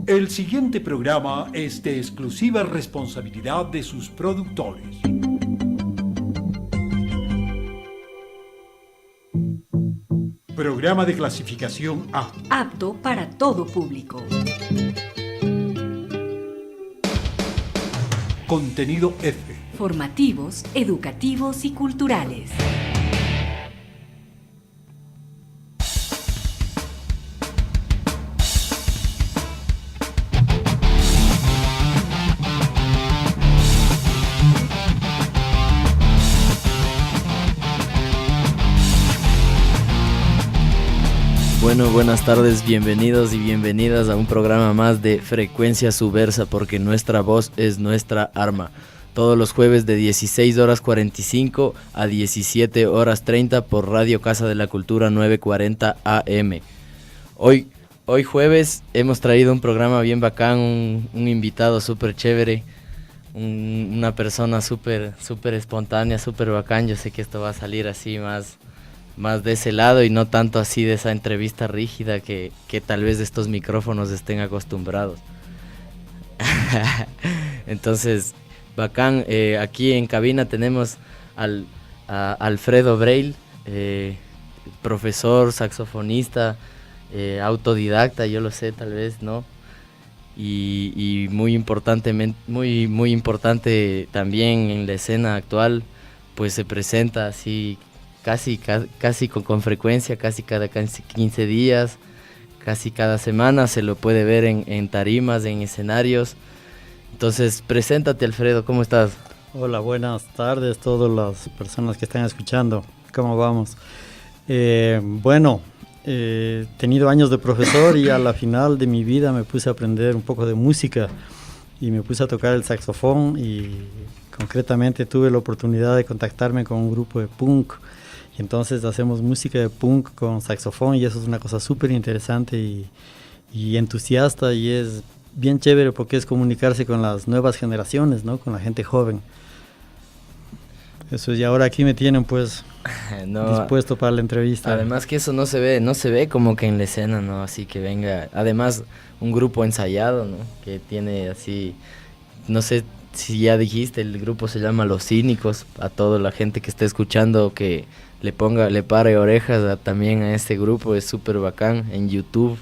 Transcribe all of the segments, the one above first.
El siguiente programa es de exclusiva responsabilidad de sus productores. Programa de clasificación A. Apto para todo público. Contenido F. Formativos, educativos y culturales. Bueno, buenas tardes, bienvenidos y bienvenidas a un programa más de Frecuencia Subversa, porque nuestra voz es nuestra arma. Todos los jueves de 16 horas 45 a 17 horas 30 por Radio Casa de la Cultura 940 AM. Hoy jueves hemos traído un programa bien bacán, un invitado súper chévere, una persona súper espontánea, súper bacán. Yo sé que esto va a salir así más de ese lado y no tanto así de esa entrevista rígida que tal vez estos micrófonos estén acostumbrados. Entonces, bacán, aquí en cabina tenemos a Alfredo Breil, profesor, saxofonista, autodidacta, yo lo sé tal vez, ¿no? Y muy importante también en la escena actual, pues se presenta así casi con frecuencia, casi cada 15 días, casi cada semana se lo puede ver en tarimas, en escenarios. Entonces, preséntate, Alfredo, ¿cómo estás? Hola, buenas tardes a todas las personas que están escuchando. ¿Cómo vamos? He tenido años de profesor y a la final de mi vida me puse a aprender un poco de música y me puse a tocar el saxofón, y concretamente tuve la oportunidad de contactarme con un grupo de punk. Y entonces hacemos música de punk con saxofón, y eso es una cosa súper interesante y entusiasta, y es bien chévere porque es comunicarse con las nuevas generaciones, ¿no? Con la gente joven. Eso, y ahora aquí me tienen pues dispuesto para la entrevista. Además que eso no se ve como que en la escena, ¿no? Así que venga, además un grupo ensayado, ¿no? Que tiene así, no sé si ya dijiste, el grupo se llama Los Cínicos. A toda la gente que esté escuchando, que le pare orejas también a este grupo, es súper bacán. En YouTube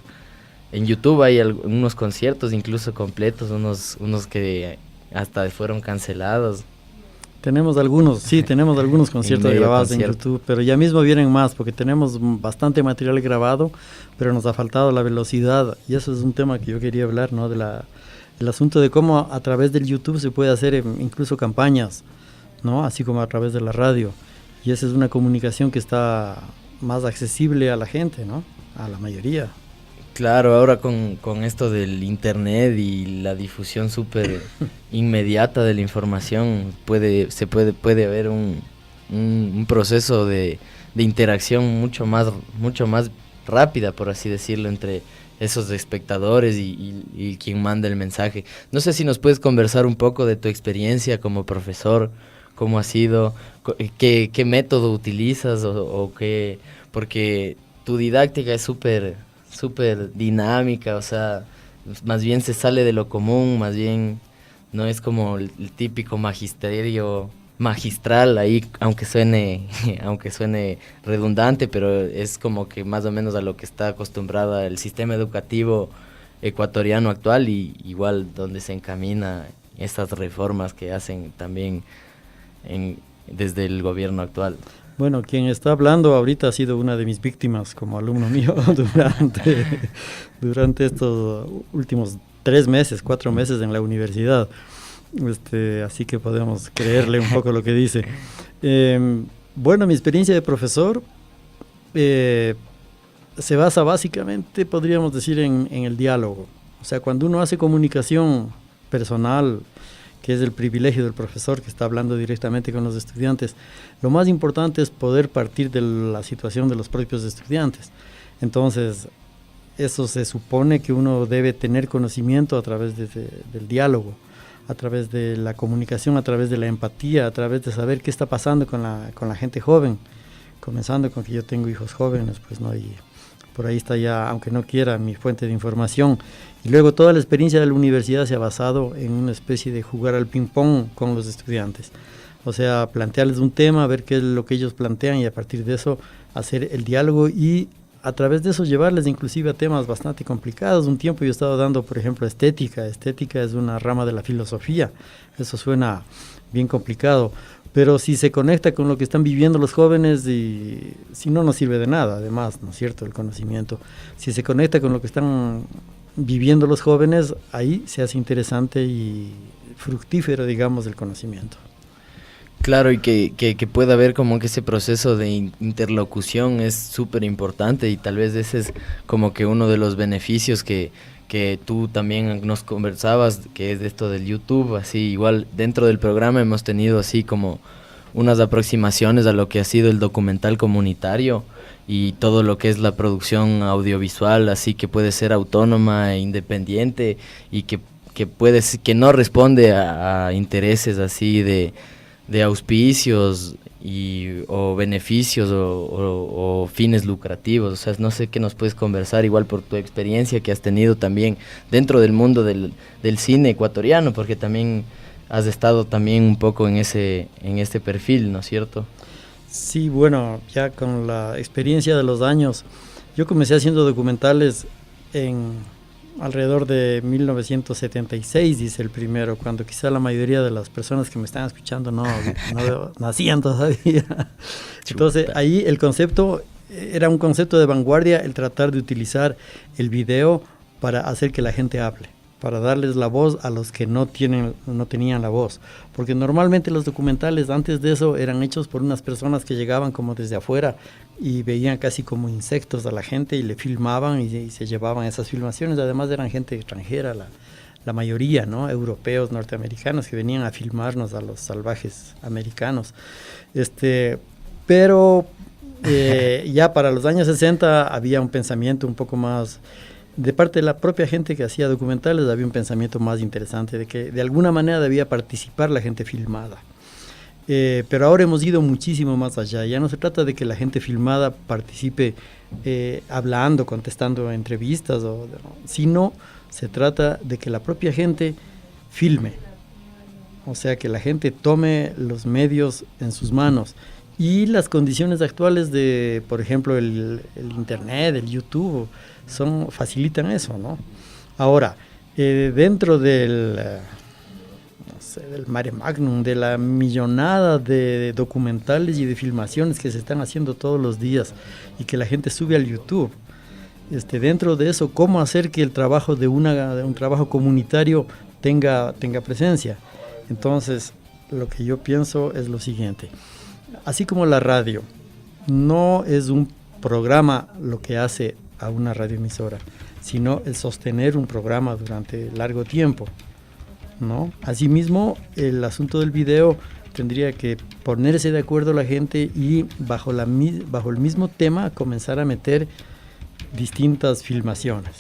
hay unos conciertos incluso completos, unos que hasta fueron cancelados. Tenemos algunos conciertos grabados en YouTube, pero ya mismo vienen más, porque tenemos bastante material grabado, pero nos ha faltado la velocidad, y eso es un tema que yo quería hablar, ¿no? El asunto de cómo a través del YouTube se puede hacer incluso campañas, ¿no? Así como a través de la radio, y esa es una comunicación que está más accesible a la gente, ¿no? A la mayoría. Claro, ahora con esto del internet y la difusión súper inmediata de la información, puede haber un proceso de interacción mucho más rápida, por así decirlo, entre esos espectadores y quien manda el mensaje. No sé si nos puedes conversar un poco de tu experiencia como profesor, cómo ha sido, qué método utilizas o qué, porque tu didáctica es súper dinámica, o sea, más bien se sale de lo común, más bien no es como el típico magisterio magistral ahí, aunque suene redundante, pero es como que más o menos a lo que está acostumbrado el sistema educativo ecuatoriano actual, y igual donde se encamina estas reformas que hacen también desde el gobierno actual. Bueno, quien está hablando ahorita ha sido una de mis víctimas como alumno mío durante estos últimos 4 meses en la universidad. Así que podemos creerle un poco lo que dice. Mi experiencia de profesor se basa básicamente, podríamos decir, en el diálogo. O sea, cuando uno hace comunicación personal, que es el privilegio del profesor que está hablando directamente con los estudiantes, lo más importante es poder partir de la situación de los propios estudiantes. Entonces, eso se supone que uno debe tener conocimiento a través del diálogo, a través de la comunicación, a través de la empatía, a través de saber qué está pasando con la gente joven, comenzando con que yo tengo hijos jóvenes, pues, ¿no? Y por ahí está ya, aunque no quiera, mi fuente de información. Y luego toda la experiencia de la universidad se ha basado en una especie de jugar al ping-pong con los estudiantes. O sea, plantearles un tema, ver qué es lo que ellos plantean y a partir de eso hacer el diálogo y a través de eso llevarles inclusive a temas bastante complicados. Un tiempo yo he estado dando, por ejemplo, estética. Estética es una rama de la filosofía. Eso suena bien complicado. Pero si se conecta con lo que están viviendo los jóvenes, y si no, no sirve de nada, además, ¿no es cierto?, el conocimiento. Si se conecta con lo que están viviendo los jóvenes, ahí se hace interesante y fructífero, digamos, el conocimiento. Claro, y que pueda haber como que ese proceso de interlocución es súper importante y tal vez ese es como que uno de los beneficios que tú también nos conversabas, que es de esto del YouTube. Así igual dentro del programa hemos tenido así como unas aproximaciones a lo que ha sido el documental comunitario y todo lo que es la producción audiovisual, así que puede ser autónoma e independiente y que no responde a intereses así de auspicios o beneficios o fines lucrativos. O sea, no sé qué nos puedes conversar igual por tu experiencia que has tenido también dentro del mundo del cine ecuatoriano, porque también has estado también un poco en este perfil, ¿no es cierto? Sí, bueno, ya con la experiencia de los años, yo comencé haciendo documentales alrededor de 1976, dice el primero, cuando quizá la mayoría de las personas que me están escuchando no nacían todavía. Entonces ahí el concepto era un concepto de vanguardia, el tratar de utilizar el video para hacer que la gente hable, para darles la voz a los que no tenían la voz, porque normalmente los documentales antes de eso eran hechos por unas personas que llegaban como desde afuera y veían casi como insectos a la gente y le filmaban y se llevaban esas filmaciones. Además eran gente extranjera, la mayoría, ¿no?, europeos, norteamericanos, que venían a filmarnos a los salvajes americanos. Pero ya para los años 60 había un pensamiento un poco más, de parte de la propia gente que hacía documentales, había un pensamiento más interesante de que de alguna manera debía participar la gente filmada. Pero ahora hemos ido muchísimo más allá. Ya no se trata de que la gente filmada participe hablando, contestando entrevistas, sino se trata de que la propia gente filme. O sea, que la gente tome los medios en sus manos. Y las condiciones actuales de, por ejemplo, el Internet, el YouTube, facilitan eso, ¿no? Ahora, dentro del mare magnum, de la millonada de documentales y de filmaciones que se están haciendo todos los días y que la gente sube al YouTube, dentro de eso, ¿cómo hacer que el trabajo de un trabajo comunitario tenga presencia? Entonces, lo que yo pienso es lo siguiente. Así como la radio no es un programa lo que hace a una radioemisora, sino el sostener un programa durante largo tiempo, ¿no? Asimismo, el asunto del video tendría que ponerse de acuerdo la gente y bajo el mismo tema comenzar a meter distintas filmaciones.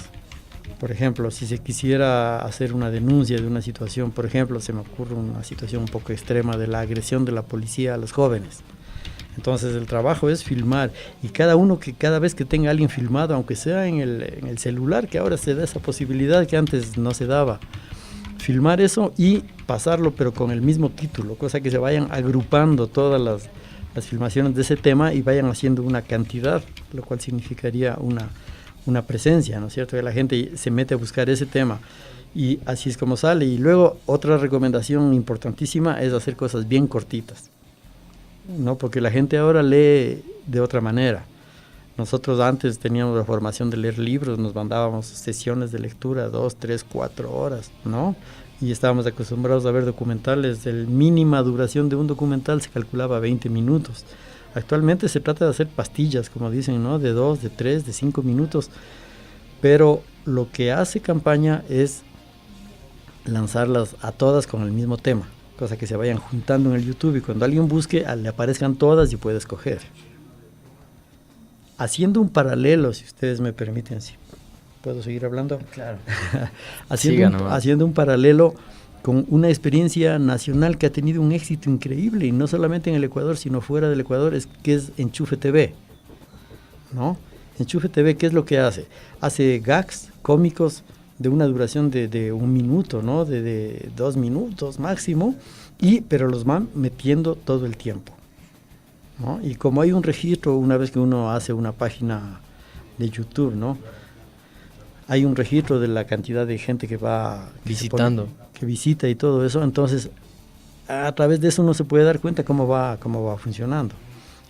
Por ejemplo, si se quisiera hacer una denuncia de una situación, por ejemplo, se me ocurre una situación un poco extrema de la agresión de la policía a los jóvenes. Entonces el trabajo es filmar y cada vez que tenga alguien filmado, aunque sea en el celular, que ahora se da esa posibilidad que antes no se daba, filmar eso y pasarlo pero con el mismo título, cosa que se vayan agrupando todas las filmaciones de ese tema y vayan haciendo una cantidad, lo cual significaría una presencia, ¿no es cierto?, que la gente se mete a buscar ese tema y así es como sale. Y luego otra recomendación importantísima es hacer cosas bien cortitas, ¿no? Porque la gente ahora lee de otra manera. Nosotros antes teníamos la formación de leer libros, nos mandábamos sesiones de lectura 2, 3, 4 horas, ¿no? Y estábamos acostumbrados a ver documentales. La mínima duración de un documental se calculaba 20 minutos. Actualmente se trata de hacer pastillas, como dicen, ¿no?, de 2, de 3, de 5 minutos. Pero lo que hace campaña es lanzarlas a todas con el mismo tema, cosa que se vayan juntando en el YouTube y cuando alguien busque le aparezcan todas y puede escoger. Haciendo un paralelo, si ustedes me permiten, si puedo seguir hablando. Claro. haciendo un paralelo con una experiencia nacional que ha tenido un éxito increíble, y no solamente en el Ecuador, sino fuera del Ecuador, que es Enchufe TV, ¿no? Enchufe TV, ¿qué es lo que hace? Hace gags cómicos de una duración de 1 minuto, ¿no? De 2 minutos máximo, pero los van metiendo todo el tiempo, ¿no? Y como hay un registro, una vez que uno hace una página de YouTube, ¿no? Hay un registro de la cantidad de gente que va visitando, que visita y todo eso, entonces a través de eso uno se puede dar cuenta cómo va funcionando.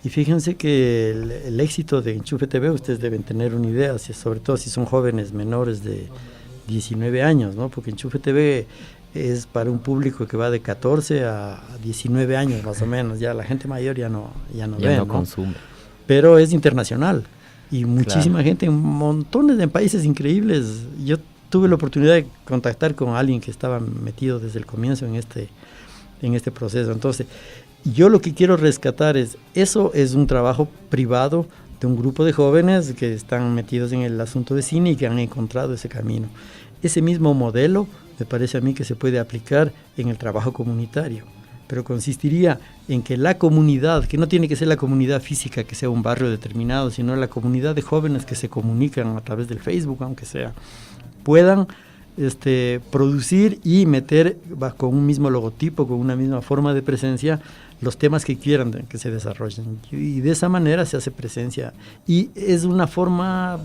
Y fíjense que el éxito de Enchufe TV, ustedes deben tener una idea, sobre todo si son jóvenes menores de 19 años, ¿no? Porque Enchufe TV es para un público que va de 14 a 19 años más o menos, ya la gente mayor ya no ve, ¿no? Consume. Pero es internacional y muchísima gente en montones de países increíbles. Yo tuve la oportunidad de contactar con alguien que estaba metido desde el comienzo en este proceso. Entonces, yo lo que quiero rescatar eso es un trabajo privado de un grupo de jóvenes que están metidos en el asunto de cine y que han encontrado ese camino. Ese mismo modelo me parece a mí que se puede aplicar en el trabajo comunitario, pero consistiría en que la comunidad, que no tiene que ser la comunidad física que sea un barrio determinado, sino la comunidad de jóvenes que se comunican a través del Facebook, aunque sea, puedan producir y meter con un mismo logotipo, con una misma forma de presencia, los temas que quieran que se desarrollen. Y de esa manera se hace presencia. Y es una forma,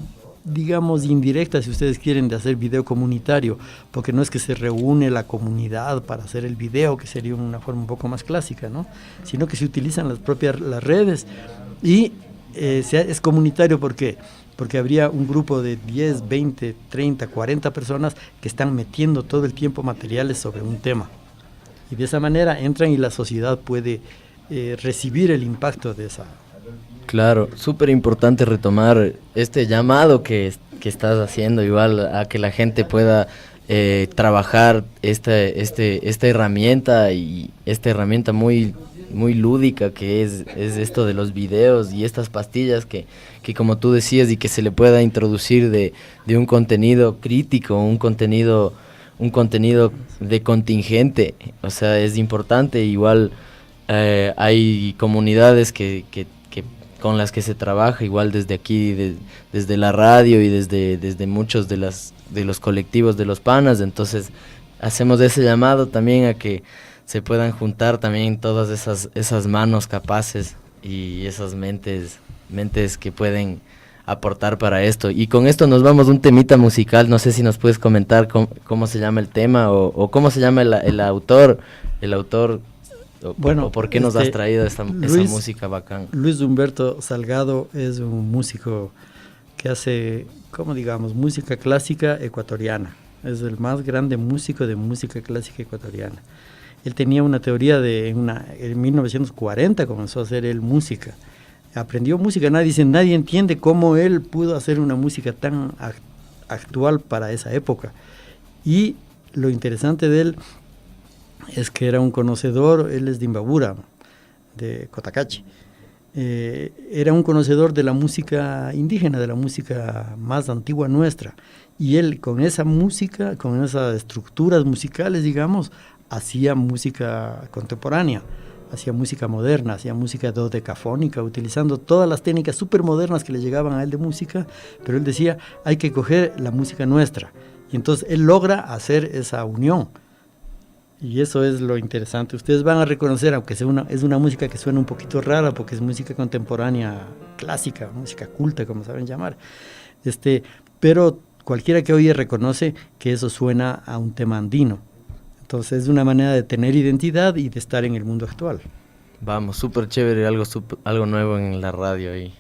digamos, indirecta, si ustedes quieren, de hacer video comunitario, porque no es que se reúne la comunidad para hacer el video, que sería una forma un poco más clásica, ¿no? Sino que se utilizan las redes y es comunitario. ¿Por qué? Porque habría un grupo de 10, 20, 30, 40 personas que están metiendo todo el tiempo materiales sobre un tema. Y de esa manera entran y la sociedad puede recibir el impacto de esa. Claro, súper importante retomar este llamado que estás haciendo, igual a que la gente pueda trabajar esta herramienta, y esta herramienta muy lúdica que es esto de los videos y estas pastillas que como tú decías, y que se le pueda introducir de un contenido crítico, un contenido de contingente. O sea, es importante. Igual hay comunidades que con las que se trabaja, igual desde aquí, desde la radio y desde muchos de los colectivos de los panas. Entonces hacemos ese llamado también a que se puedan juntar también todas esas manos capaces y esas mentes que pueden aportar para esto. Y con esto nos vamos a un temita musical. No sé si nos puedes comentar cómo se llama el tema o cómo se llama el autor, bueno, o por qué nos has traído esa música bacán. Luis Humberto Salgado es un músico que hace, como digamos, música clásica ecuatoriana. Es el más grande músico de música clásica ecuatoriana. Él tenía una teoría en 1940 comenzó a hacer él música. Aprendió música, nadie entiende cómo él pudo hacer una música tan actual para esa época. Y lo interesante de él es que era un conocedor, él es de Imbabura, de Cotacachi. Era un conocedor de la música indígena, de la música más antigua nuestra. Y él con esa música, con esas estructuras musicales, digamos, hacía música contemporánea, hacía música moderna, hacía música dodecafónica, utilizando todas las técnicas súper modernas que le llegaban a él de música, pero él decía, hay que coger la música nuestra. Y entonces él logra hacer esa unión. Y eso es lo interesante. Ustedes van a reconocer, aunque es una música que suena un poquito rara, porque es música contemporánea clásica, música culta, como saben llamar. Pero cualquiera que oye reconoce que eso suena a un tema andino. Entonces es una manera de tener identidad y de estar en el mundo actual. Vamos, súper chévere, algo nuevo en la radio ahí.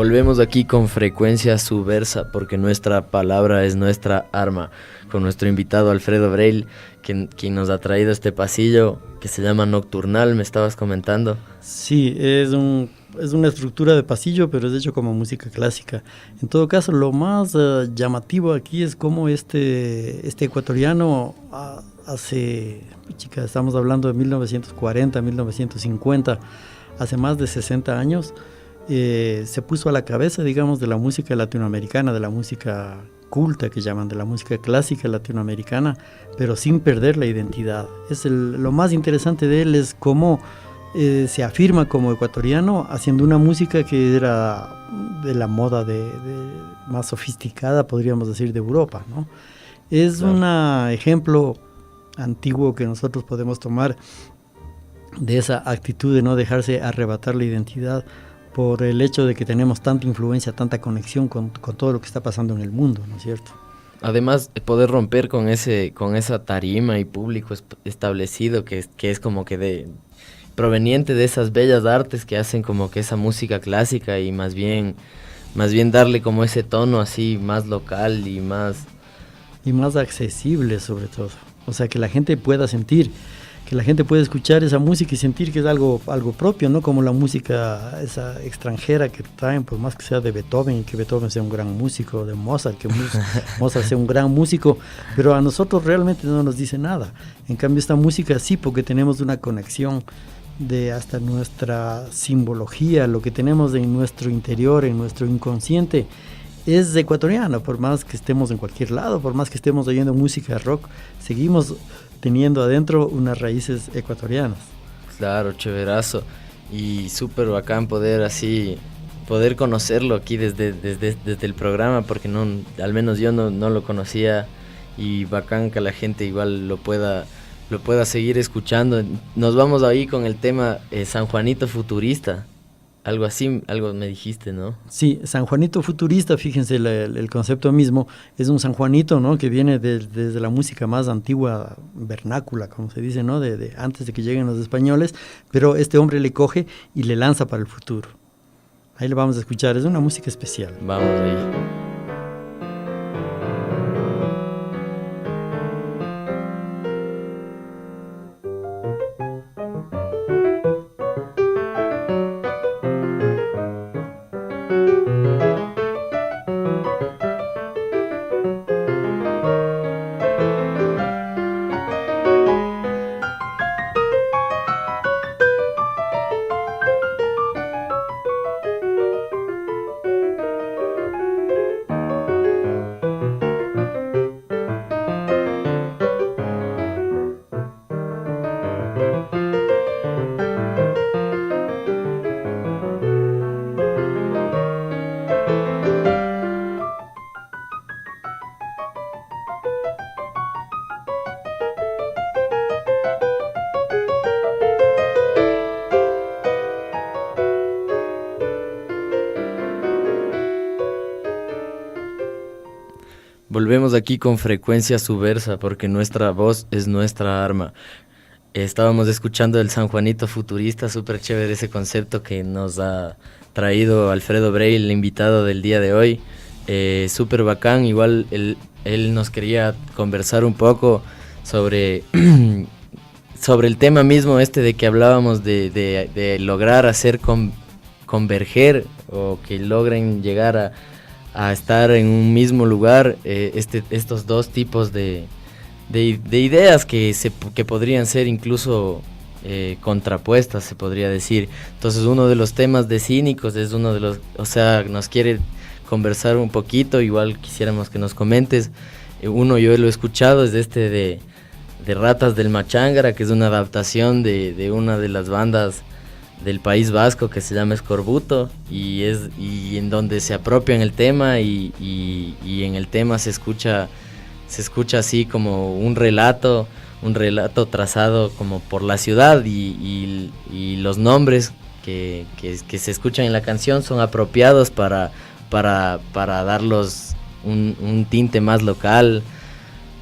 Volvemos aquí con Frecuencia Subversa, porque nuestra palabra es nuestra arma, con nuestro invitado Alfredo Breil, quien nos ha traído este pasillo que se llama Nocturnal, me estabas comentando. Sí, es una estructura de pasillo, pero es hecho como música clásica. En todo caso, lo más llamativo aquí es cómo este ecuatoriano estamos hablando de 1940, 1950, hace más de 60 años, se puso a la cabeza, digamos, de la música latinoamericana, de la música culta que llaman, de la música clásica latinoamericana, pero sin perder la identidad. Lo más interesante de él es cómo se afirma como ecuatoriano haciendo una música que era de la moda más sofisticada, podríamos decir, de Europa, ¿no? Es un ejemplo antiguo que nosotros podemos tomar de esa actitud de no dejarse arrebatar la identidad por el hecho de que tenemos tanta influencia, tanta conexión con todo lo que está pasando en el mundo, ¿no es cierto? Además, poder romper con esa tarima y público establecido que es como que proveniente de esas bellas artes que hacen como que esa música clásica, y más bien darle como ese tono así más local y más accesible, sobre todo. O sea, que la gente pueda sentir, que la gente pueda escuchar esa música y sentir que es algo propio, no como la música esa extranjera que traen, por más que sea de Beethoven, y que Beethoven sea un gran músico, de Mozart, que Mozart sea un gran músico, pero a nosotros realmente no nos dice nada. En cambio, esta música sí, porque tenemos una conexión de hasta nuestra simbología, lo que tenemos en nuestro interior, en nuestro inconsciente, es ecuatoriano. Por más que estemos en cualquier lado, por más que estemos oyendo música rock, seguimos teniendo adentro unas raíces ecuatorianas. Claro, chéverazo. Y súper bacán poder conocerlo aquí desde el programa, porque al menos yo no lo conocía, y bacán que la gente igual lo pueda seguir escuchando. Nos vamos ahí con el tema San Juanito Futurista. Algo así, algo me dijiste, ¿no? Sí, San Juanito Futurista, fíjense, el concepto mismo es un San Juanito, ¿no? Que viene desde la música más antigua, vernácula, como se dice, ¿no? De antes de que lleguen los españoles, pero este hombre le coge y le lanza para el futuro. Ahí lo vamos a escuchar, es una música especial. Vamos ahí. Volvemos aquí con Frecuencia Subversa, porque nuestra voz es nuestra arma. Estábamos escuchando el San Juanito Futurista, súper chévere ese concepto que nos ha traído Alfredo Breil, el invitado del día de hoy. Súper bacán, igual él nos quería conversar un poco sobre el tema mismo de que hablábamos de lograr hacer converger, o que logren llegar a estar en un mismo lugar estos dos tipos de ideas que podrían ser incluso contrapuestas, se podría decir. Entonces, uno de los temas de Cínicos es uno de los, o sea, nos quiere conversar un poquito, igual quisiéramos que nos comentes. Uno yo lo he escuchado, es de Ratas del Machángara, que es una adaptación de una de las bandas del País Vasco que se llama Escorbuto, y en donde se apropian el tema y en el tema se escucha así como un relato trazado como por la ciudad, y los nombres que se escuchan en la canción son apropiados para darlos un tinte más local,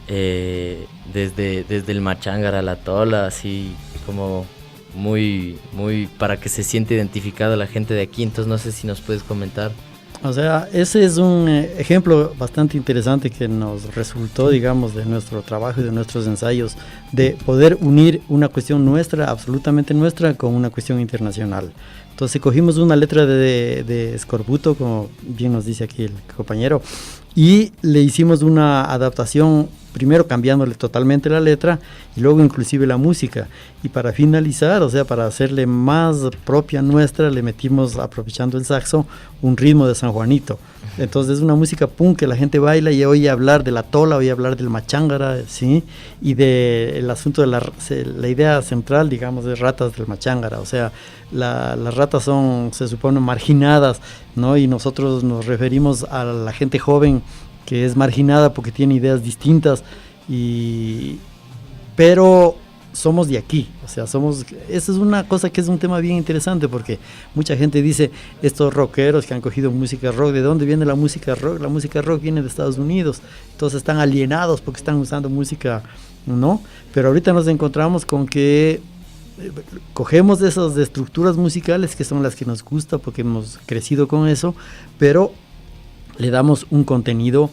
desde el Machángara a la Tola, así como muy para que se siente identificada la gente de aquí. Entonces no sé si nos puedes comentar. O sea, ese es un ejemplo bastante interesante que nos resultó, digamos, de nuestro trabajo y de nuestros ensayos, de poder unir una cuestión nuestra, absolutamente nuestra, con una cuestión internacional. Entonces cogimos una letra de Escorbuto, como bien nos dice aquí el compañero, y le hicimos una adaptación, primero cambiándole totalmente la letra y luego inclusive la música. Y para finalizar, o sea, para hacerle más propia nuestra, le metimos, aprovechando el saxo, un ritmo de San Juanito. Entonces es una música punk que la gente baila y oye hablar de la tola, oye hablar del machangara, ¿sí? Y del asunto de la idea central, digamos, de ratas del machangara. O sea, las ratas son, se supone, marginadas, ¿no? Y nosotros nos referimos a la gente joven que es marginada porque tiene ideas distintas, pero somos de aquí, o sea, eso es una cosa que es un tema bien interesante, porque mucha gente dice, estos rockeros que han cogido música rock, ¿de dónde viene la música rock? La música rock viene de Estados Unidos, entonces están alienados porque están usando música, ¿no? Pero ahorita nos encontramos con que cogemos de esas estructuras musicales que son las que nos gusta porque hemos crecido con eso, pero le damos un contenido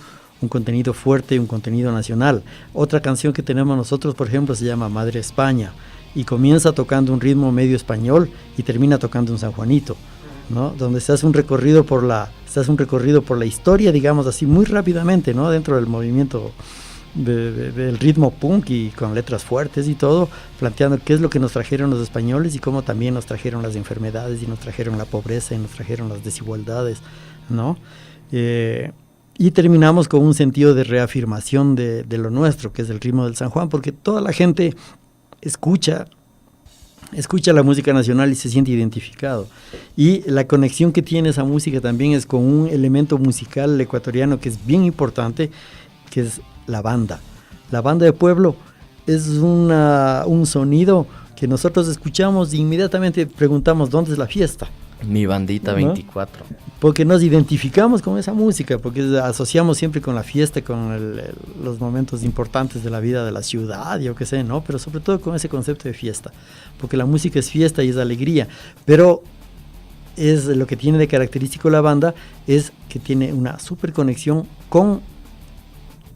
fuerte, un contenido nacional. Otra canción que tenemos nosotros, por ejemplo, se llama Madre España y comienza tocando un ritmo medio español y termina tocando un San Juanito, ¿no? Donde se hace un recorrido por la historia, digamos así, muy rápidamente, ¿no? Dentro del movimiento del ritmo punk y con letras fuertes y todo, planteando qué es lo que nos trajeron los españoles y cómo también nos trajeron las enfermedades y nos trajeron la pobreza y nos trajeron las desigualdades, ¿no? Y terminamos con un sentido de reafirmación de lo nuestro, que es el ritmo del San Juan, porque toda la gente escucha la música nacional y se siente identificado. Y la conexión que tiene esa música también es con un elemento musical ecuatoriano que es bien importante, que es la banda. La banda de pueblo es un sonido que nosotros escuchamos e inmediatamente preguntamos, ¿dónde es la fiesta? Mi bandita 24. ¿No? Porque nos identificamos con esa música, porque asociamos siempre con la fiesta, con los momentos importantes de la vida de la ciudad, yo qué sé, ¿no? Pero sobre todo con ese concepto de fiesta, porque la música es fiesta y es alegría, pero es lo que tiene de característico la banda, es que tiene una super conexión con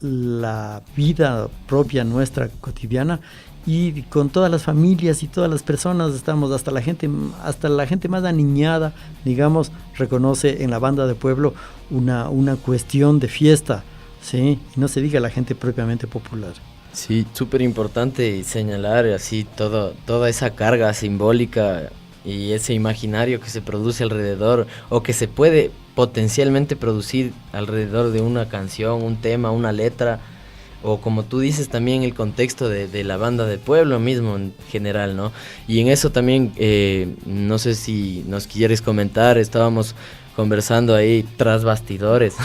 la vida propia nuestra cotidiana y con todas las familias y todas las personas estamos, hasta la gente más aniñada, digamos, reconoce en la banda de pueblo una cuestión de fiesta, ¿sí? Y no se diga la gente propiamente popular. Sí, súper importante señalar así toda esa carga simbólica y ese imaginario que se produce alrededor o que se puede potencialmente producir alrededor de una canción, un tema, una letra, o como tú dices también el contexto de la banda de pueblo mismo en general, ¿no? Y en eso también, no sé si nos quieres comentar, estábamos conversando ahí tras bastidores,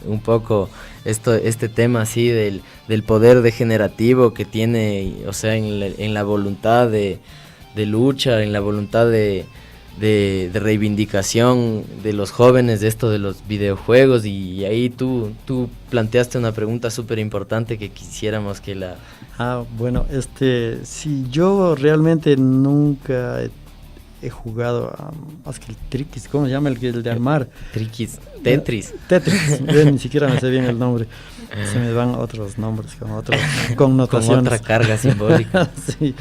un poco este tema así del poder degenerativo que tiene, o sea, en la voluntad de lucha, en la voluntad de reivindicación de los jóvenes de esto de los videojuegos, y ahí tú planteaste una pregunta súper importante que quisiéramos que la... Bueno, sí, yo realmente nunca he jugado más que el Triquis, ¿cómo se llama el de armar? Triquis, Tetris. Tetris, ni siquiera me sé bien el nombre. Se me van otros nombres con otras connotaciones. Con otra carga simbólica. Sí,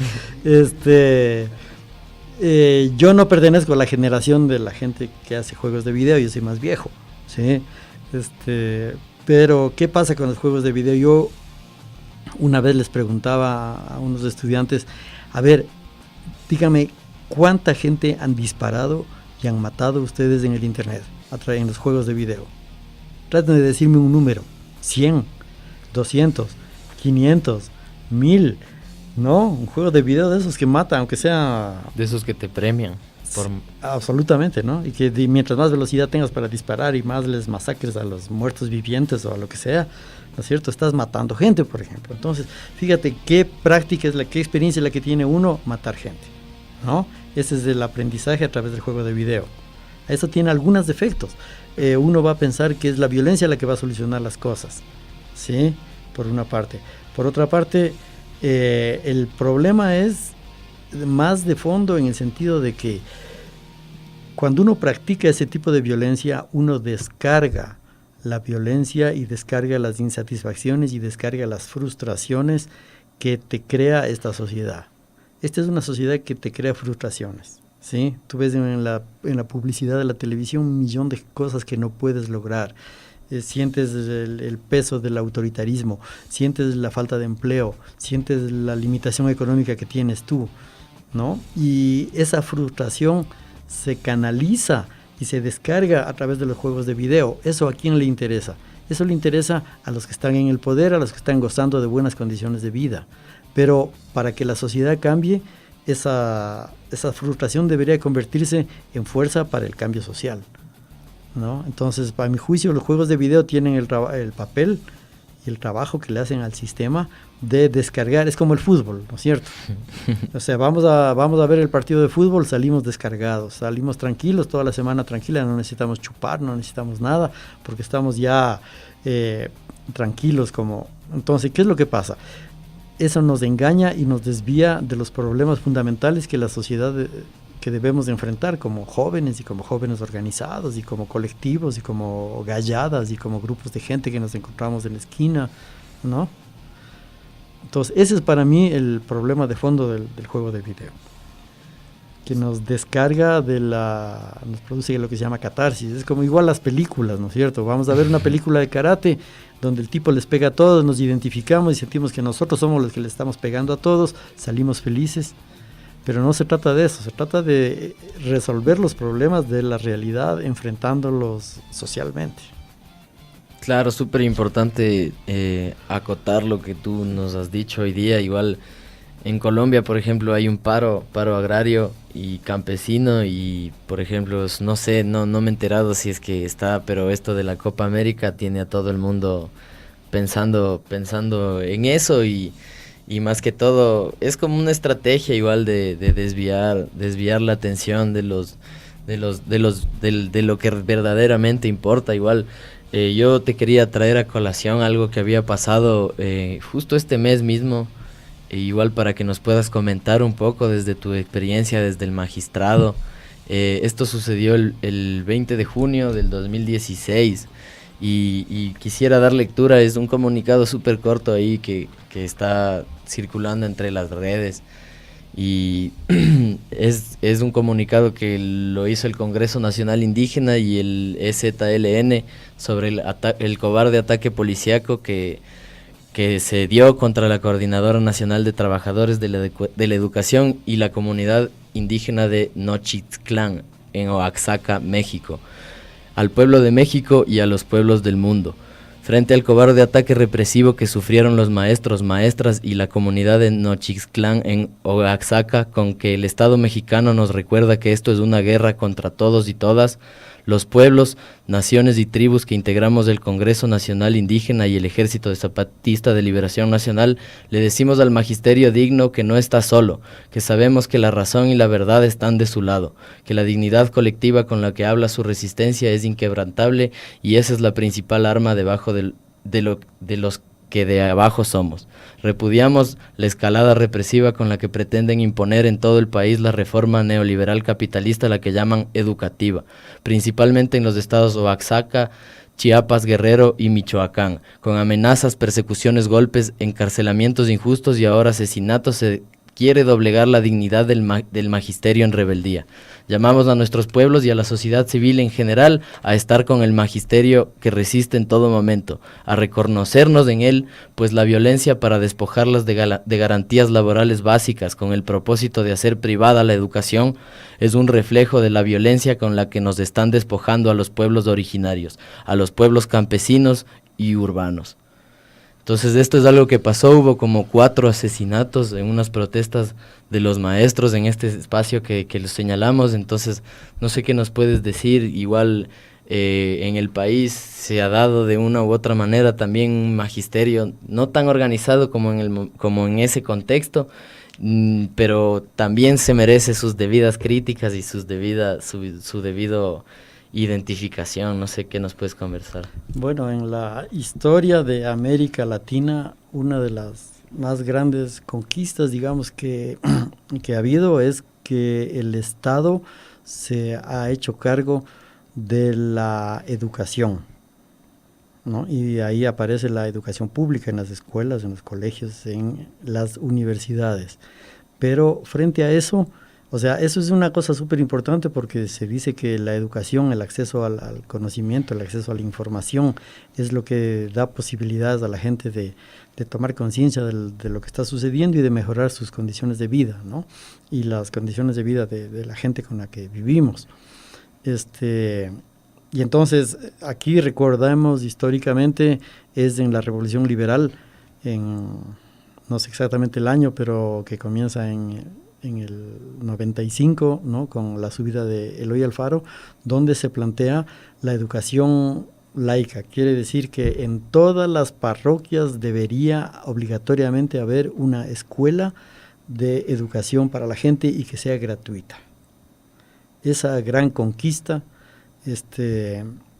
yo no pertenezco a la generación de la gente que hace juegos de video, yo soy más viejo, ¿sí? Pero ¿qué pasa con los juegos de video? Yo una vez les preguntaba a unos estudiantes, a ver, dígame, ¿cuánta gente han disparado y han matado ustedes en el internet, en los juegos de video? Traten de decirme un número, 100, 200, 500, 1000... No, un juego de video de esos que mata, aunque sea... De esos que te premian. Absolutamente, ¿no? Y que mientras más velocidad tengas para disparar y más les masacres a los muertos vivientes o a lo que sea, ¿no es cierto? Estás matando gente, por ejemplo. Entonces, fíjate qué práctica qué experiencia es la que tiene uno, matar gente, ¿no? Ese es el aprendizaje a través del juego de video. Eso tiene algunos defectos. Uno va a pensar que es la violencia la que va a solucionar las cosas, ¿sí? Por una parte. Por otra parte... el problema es más de fondo en el sentido de que Cuando uno practica ese tipo de violencia, uno descarga la violencia y descarga las insatisfacciones y descarga las frustraciones que te crea esta sociedad. Esta es una sociedad que te crea frustraciones, ¿sí? Tú ves en la publicidad de la televisión 1.000.000 de cosas que no puedes lograr. Sientes el peso del autoritarismo, sientes la falta de empleo, sientes la limitación económica que tienes tú, ¿no? Y esa frustración se canaliza y se descarga a través de los juegos de video. ¿Eso a quién le interesa? Eso le interesa a los que están en el poder, a los que están gozando de buenas condiciones de vida. Pero para que la sociedad cambie, esa frustración debería convertirse en fuerza para el cambio social, ¿no? Entonces, para mi juicio, los juegos de video tienen el papel y el trabajo que le hacen al sistema de descargar. Es como el fútbol, ¿no es cierto? O sea, vamos a ver el partido de fútbol, salimos descargados, salimos tranquilos, toda la semana tranquila, no necesitamos chupar, no necesitamos nada, porque estamos ya tranquilos. Entonces, ¿qué es lo que pasa? Eso nos engaña y nos desvía de los problemas fundamentales que la sociedad que debemos de enfrentar como jóvenes y como jóvenes organizados y como colectivos y como galladas y como grupos de gente que nos encontramos en la esquina, ¿no? Entonces, ese es para mí el problema de fondo del juego de video, que nos descarga nos produce lo que se llama catarsis. Es como igual las películas, ¿no es cierto? Vamos a ver una película de karate donde el tipo les pega a todos, nos identificamos y sentimos que nosotros somos los que le estamos pegando a todos, salimos felices. Pero no se trata de eso, se trata de resolver los problemas de la realidad enfrentándolos socialmente. Claro, súper importante acotar lo que tú nos has dicho hoy día. Igual en Colombia, por ejemplo, hay un paro agrario y campesino y, por ejemplo, no sé, no me he enterado si es que está, pero esto de la Copa América tiene a todo el mundo pensando en eso y más que todo es como una estrategia igual de desviar la atención de lo que verdaderamente importa. Igual yo te quería traer a colación algo que había pasado justo este mes mismo, igual para que nos puedas comentar un poco desde tu experiencia desde el magistrado. Esto sucedió el 20 de junio del 2016 y quisiera dar lectura. Es un comunicado súper corto ahí que está circulando entre las redes y es un comunicado que lo hizo el Congreso Nacional Indígena y el EZLN sobre el cobarde ataque policíaco que se dio contra la Coordinadora Nacional de Trabajadores de la Educación y la comunidad indígena de Nochixtlán en Oaxaca, México, al pueblo de México y a los pueblos del mundo. Frente al cobarde ataque represivo que sufrieron los maestros, maestras y la comunidad de Nochixtlán en Oaxaca, con que el Estado mexicano nos recuerda que esto es una guerra contra todos y todas, los pueblos, naciones y tribus que integramos el Congreso Nacional Indígena y el Ejército de Zapatista de Liberación Nacional, le decimos al magisterio digno que no está solo, que sabemos que la razón y la verdad están de su lado, que la dignidad colectiva con la que habla su resistencia es inquebrantable y esa es la principal arma debajo de los que de abajo somos. Repudiamos la escalada represiva con la que pretenden imponer en todo el país la reforma neoliberal capitalista, la que llaman educativa, principalmente en los estados Oaxaca, Chiapas, Guerrero y Michoacán, con amenazas, persecuciones, golpes, encarcelamientos injustos y ahora asesinatos. Se quiere doblegar la dignidad del magisterio en rebeldía. Llamamos a nuestros pueblos y a la sociedad civil en general a estar con el magisterio que resiste en todo momento, a reconocernos en él, pues la violencia para despojarlas de garantías laborales básicas con el propósito de hacer privada la educación es un reflejo de la violencia con la que nos están despojando a los pueblos originarios, a los pueblos campesinos y urbanos. Entonces esto es algo que pasó, hubo como 4 asesinatos en unas protestas de los maestros en este espacio que los señalamos. Entonces no sé qué nos puedes decir. Igual en el país se ha dado de una u otra manera también un magisterio no tan organizado como en ese contexto, pero también se merece sus debidas críticas y su debido identificación. No sé qué nos puedes conversar. Bueno, en la historia de América Latina, una de las más grandes conquistas, digamos, que ha habido es que el Estado se ha hecho cargo de la educación, ¿no? Y ahí aparece la educación pública en las escuelas, en los colegios, en las universidades. Pero frente a eso, o sea, eso es una cosa súper importante porque se dice que la educación, el acceso al conocimiento, el acceso a la información es lo que da posibilidades a la gente de tomar conciencia de lo que está sucediendo y de mejorar sus condiciones de vida, ¿no? Y las condiciones de vida de la gente con la que vivimos. Y entonces aquí recordamos históricamente, es en la Revolución Liberal, no sé exactamente el año, pero que comienza en el 95, ¿no? Con la subida de Eloy Alfaro, donde se plantea la educación laica. Quiere decir que en todas las parroquias debería obligatoriamente haber una escuela de educación para la gente y que sea gratuita. Esa gran conquista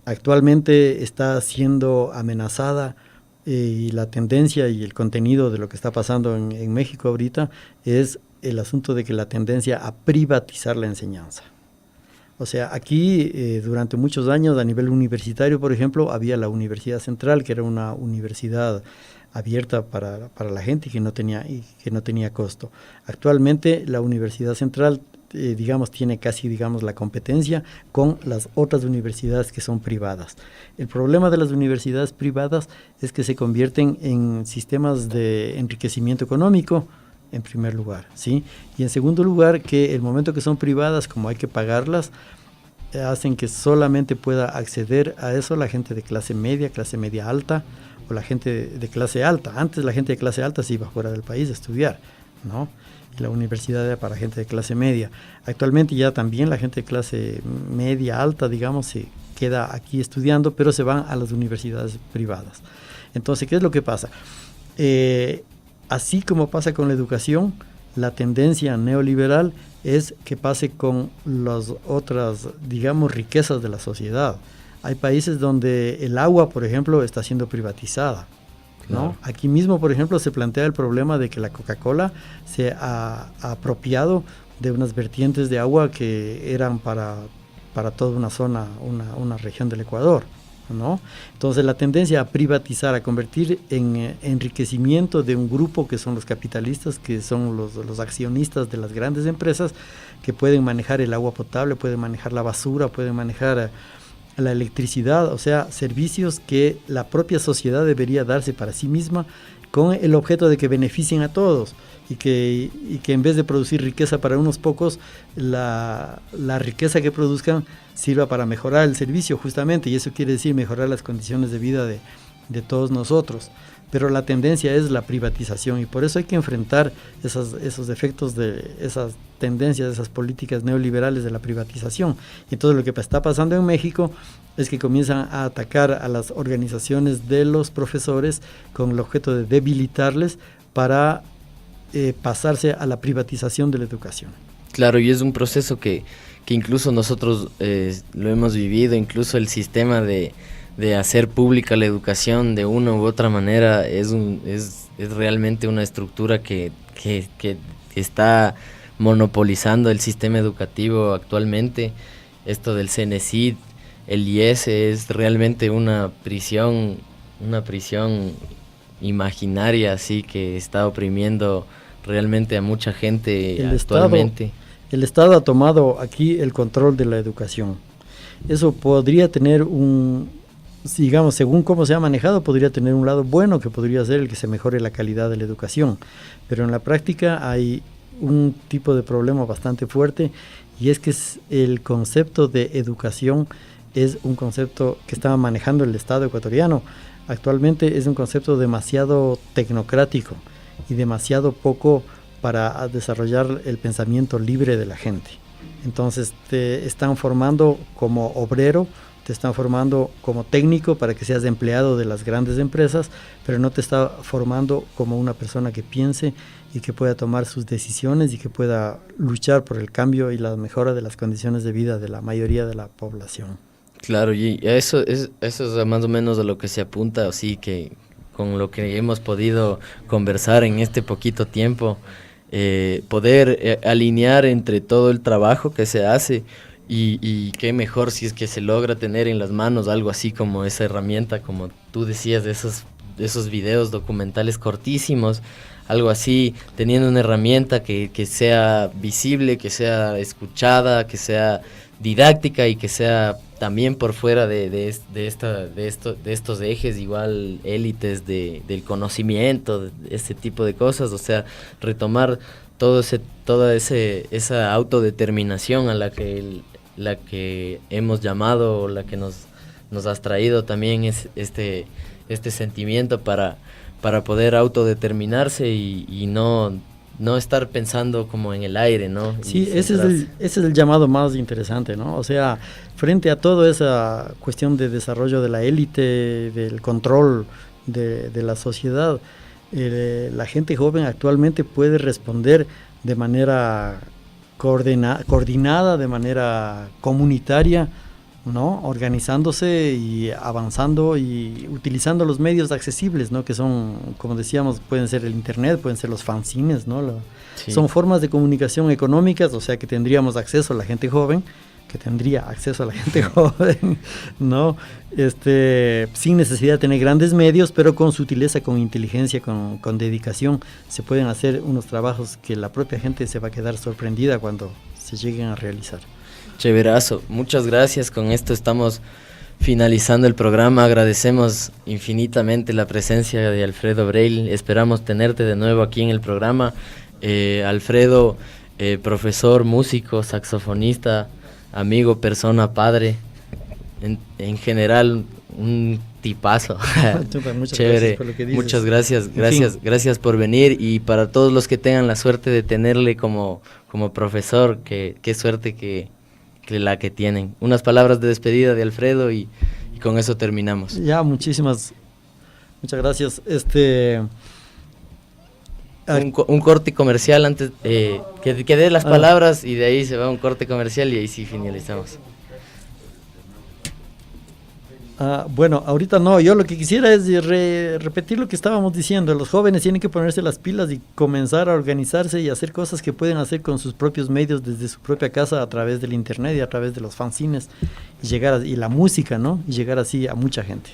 actualmente está siendo amenazada y la tendencia y el contenido de lo que está pasando en México ahorita es el asunto de que la tendencia a privatizar la enseñanza. O sea, aquí durante muchos años a nivel universitario, por ejemplo, había la Universidad Central, que era una universidad abierta para la gente y que no tenía costo. Actualmente la Universidad Central tiene casi la competencia con las otras universidades que son privadas. El problema de las universidades privadas es que se convierten en sistemas de enriquecimiento económico, en primer lugar, ¿sí? Y en segundo lugar, que el momento que son privadas, como hay que pagarlas, hacen que solamente pueda acceder a eso la gente de clase media alta, o la gente de clase alta. Antes la gente de clase alta se iba fuera del país a estudiar, ¿no? Y la universidad era para gente de clase media. Actualmente ya también la gente de clase media alta, se queda aquí estudiando, pero se van a las universidades privadas. Entonces, ¿qué es lo que pasa? Así como pasa con la educación, la tendencia neoliberal es que pase con las otras, riquezas de la sociedad. Hay países donde el agua, por ejemplo, está siendo privatizada, ¿no? Claro. Aquí mismo, por ejemplo, se plantea el problema de que la Coca-Cola se ha apropiado de unas vertientes de agua que eran para toda una zona, una región del Ecuador, ¿no? Entonces la tendencia a privatizar, a convertir en enriquecimiento de un grupo que son los capitalistas, que son los accionistas de las grandes empresas, que pueden manejar el agua potable, pueden manejar la basura, pueden manejar la electricidad, o sea, servicios que la propia sociedad debería darse para sí misma con el objeto de que beneficien a todos y que en vez de producir riqueza para unos pocos, la riqueza que produzcan sirva para mejorar el servicio justamente, y eso quiere decir mejorar las condiciones de vida de todos nosotros. Pero la tendencia es la privatización y por eso hay que enfrentar esos efectos de esas tendencias, esas políticas neoliberales de la privatización. Y entonces lo que está pasando en México es que comienzan a atacar a las organizaciones de los profesores con el objeto de debilitarles para pasarse a la privatización de la educación. Claro, y es un proceso que incluso nosotros lo hemos vivido, incluso el sistema de hacer pública la educación de una u otra manera es realmente una estructura que está monopolizando el sistema educativo actualmente. Esto del CENESID, el IES es realmente una prisión imaginaria, así que está oprimiendo realmente a mucha gente actualmente. El Estado ha tomado aquí el control de la educación. Eso podría tener según cómo se ha manejado, podría tener un lado bueno, que podría ser el que se mejore la calidad de la educación. Pero en la práctica hay un tipo de problema bastante fuerte, y es que el concepto de educación es un concepto que está manejando el Estado ecuatoriano. Actualmente es un concepto demasiado tecnocrático y demasiado poco para desarrollar el pensamiento libre de la gente. Entonces te están formando como obrero, te están formando como técnico para que seas empleado de las grandes empresas, pero no te está formando como una persona que piense y que pueda tomar sus decisiones y que pueda luchar por el cambio y la mejora de las condiciones de vida de la mayoría de la población. Claro, y eso es más o menos a lo que se apunta, así que con lo que hemos podido conversar en este poquito tiempo, poder alinear entre todo el trabajo que se hace y qué mejor si es que se logra tener en las manos algo así como esa herramienta, como tú decías, de esos videos documentales cortísimos, algo así, teniendo una herramienta que sea visible, que sea escuchada, que sea didáctica y que sea también por fuera de estos ejes igual élites del conocimiento, de este tipo de cosas, o sea, retomar toda esa autodeterminación a la que hemos llamado, o la que nos has traído también es este sentimiento para poder autodeterminarse y no estar pensando como en el aire, ¿no? Sí, ese es el llamado más interesante, ¿no? O sea, frente a toda esa cuestión de desarrollo de la élite, del control de la sociedad, la gente joven actualmente puede responder de manera coordinada, de manera comunitaria, ¿no? Organizándose y avanzando y utilizando los medios accesibles, ¿no? Que son, como decíamos, pueden ser el internet, pueden ser los fanzines, ¿no? Sí. Son formas de comunicación económicas, o sea que tendríamos acceso a la gente joven, ¿no? Sin necesidad de tener grandes medios, pero con sutileza, con inteligencia, con dedicación, se pueden hacer unos trabajos que la propia gente se va a quedar sorprendida cuando se lleguen a realizar. Chéverazo, muchas gracias. Con esto estamos finalizando el programa. Agradecemos infinitamente la presencia de Alfredo Breil. Esperamos tenerte de nuevo aquí en el programa. Alfredo, profesor, músico, saxofonista, amigo, persona, padre, en general un tipazo. Muchas Chévere. gracias por lo que dices. Muchas gracias por venir, y para todos los que tengan la suerte de tenerle como profesor, qué suerte que la que tienen. Unas palabras de despedida de Alfredo y con eso terminamos. Ya, muchas gracias. Un corte comercial antes, que dé las palabras y de ahí se va un corte comercial y ahí sí finalizamos. Bueno, ahorita no, yo lo que quisiera es repetir lo que estábamos diciendo. Los jóvenes tienen que ponerse las pilas y comenzar a organizarse y hacer cosas que pueden hacer con sus propios medios desde su propia casa, a través del internet y a través de los fanzines, y la música, ¿no? Y llegar así a mucha gente.